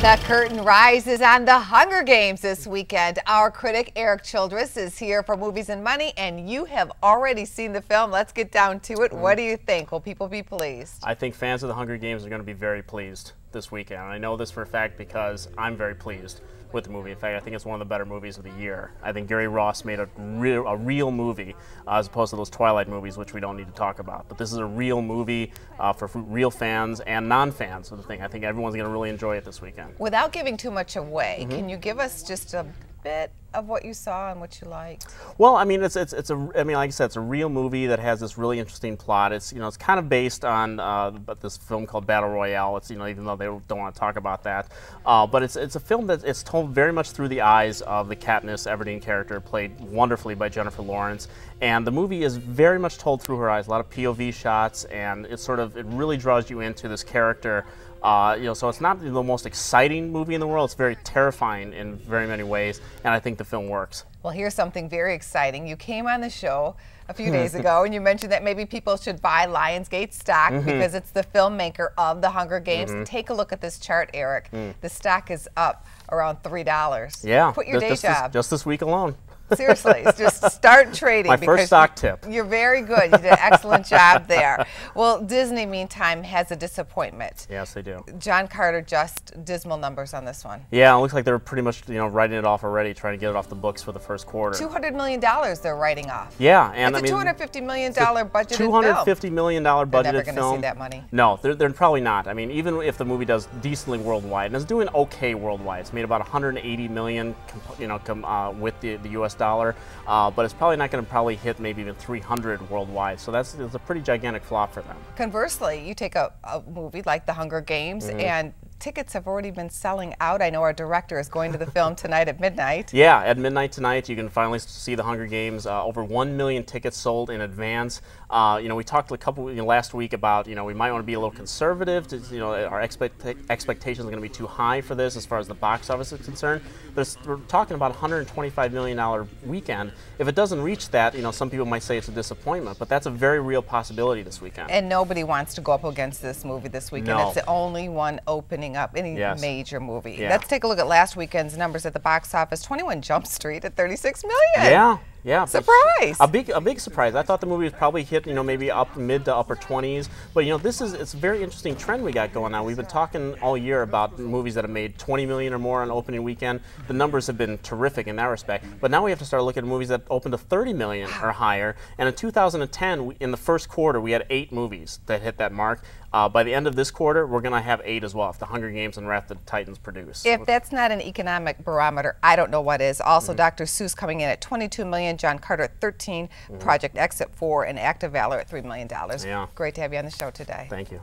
The curtain rises on The Hunger Games this weekend. Our critic, Erik Childress, is here for Movies and Money, and you have already seen the film. Let's get down to it. What do you think? Will people be pleased? I think fans of The Hunger Games are going to be very pleased this weekend. I know this for a fact because I'm very pleased with the movie. In fact, I think it's one of the better movies of the year. I think Gary Ross made a real movie as opposed to those Twilight movies, which we don't need to talk about. But this is a real movie for real fans and non-fans of the thing. I think everyone's going to really enjoy it this weekend. Without giving too much away, can you give us just a bit of what you saw and what you liked? Well, I mean, like I said, it's a real movie that has this really interesting plot. It's it's kind of based on this film called Battle Royale. It's even though they don't want to talk about that, but it's a film that it's told very much through the eyes of the Katniss Everdeen character, played wonderfully by Jennifer Lawrence. And the movie is very much told through her eyes. A lot of POV shots, and it really draws you into this character. So it's not the most exciting movie in the world. It's very terrifying in very many ways, and I think the film works. Well, here's something very exciting. You came on the show a few days ago, and you mentioned that maybe people should buy Lionsgate stock because it's the filmmaker of The Hunger Games. Take a look at this chart, Erik. The stock is up around $3. Yeah, quit your day job. Just this week alone. Seriously, just start trading. My first stock tip. You're very good. You did an excellent job there. Well, Disney, meantime, has a disappointment. Yes, they do. John Carter, just dismal numbers on this one. Yeah, it looks like they're pretty much writing it off already, trying to get it off the books for the first quarter. $200 million they're writing off. Yeah, and it's a $250 million budgeted film. $250 million budgeted film. They're never going to see that money. No, they're probably not. I mean, even if the movie does decently worldwide, and it's doing okay worldwide, it's made about $180 million, with the U.S. dollar. But it's probably not going to hit maybe even 300 worldwide, so it's a pretty gigantic flop for them. Conversely, you take a movie like The Hunger Games, and tickets have already been selling out. I know our director is going to the film tonight at midnight. Yeah, at midnight tonight, you can finally see The Hunger Games. Over 1 million tickets sold in advance. We talked last week about we might want to be a little conservative. Our expectations are going to be too high for this as far as the box office is concerned. But we're talking about $125 million weekend. If it doesn't reach that, some people might say it's a disappointment, but that's a very real possibility this weekend. And nobody wants to go up against this movie this weekend. No. It's the only one opening up any major movie. Yeah. Let's take a look at last weekend's numbers at the box office. 21 Jump Street at $36 million. Yeah. Yeah, surprise! A big surprise. I thought the movie was probably hit, maybe up mid to upper 20s. But it's a very interesting trend we got going on. We've been talking all year about movies that have made 20 million or more on opening weekend. The numbers have been terrific in that respect. But now we have to start looking at movies that opened to 30 million or higher. And in 2010, in the first quarter, we had 8 movies that hit that mark. By the end of this quarter, we're going to have 8 as well, if The Hunger Games and Wrath of the Titans produce. If that's not an economic barometer, I don't know what is. Also, Dr. Seuss coming in at $22 million, John Carter at $13, Project X at $4, and Act of Valor at $3 million. Yeah. Great to have you on the show today. Thank you.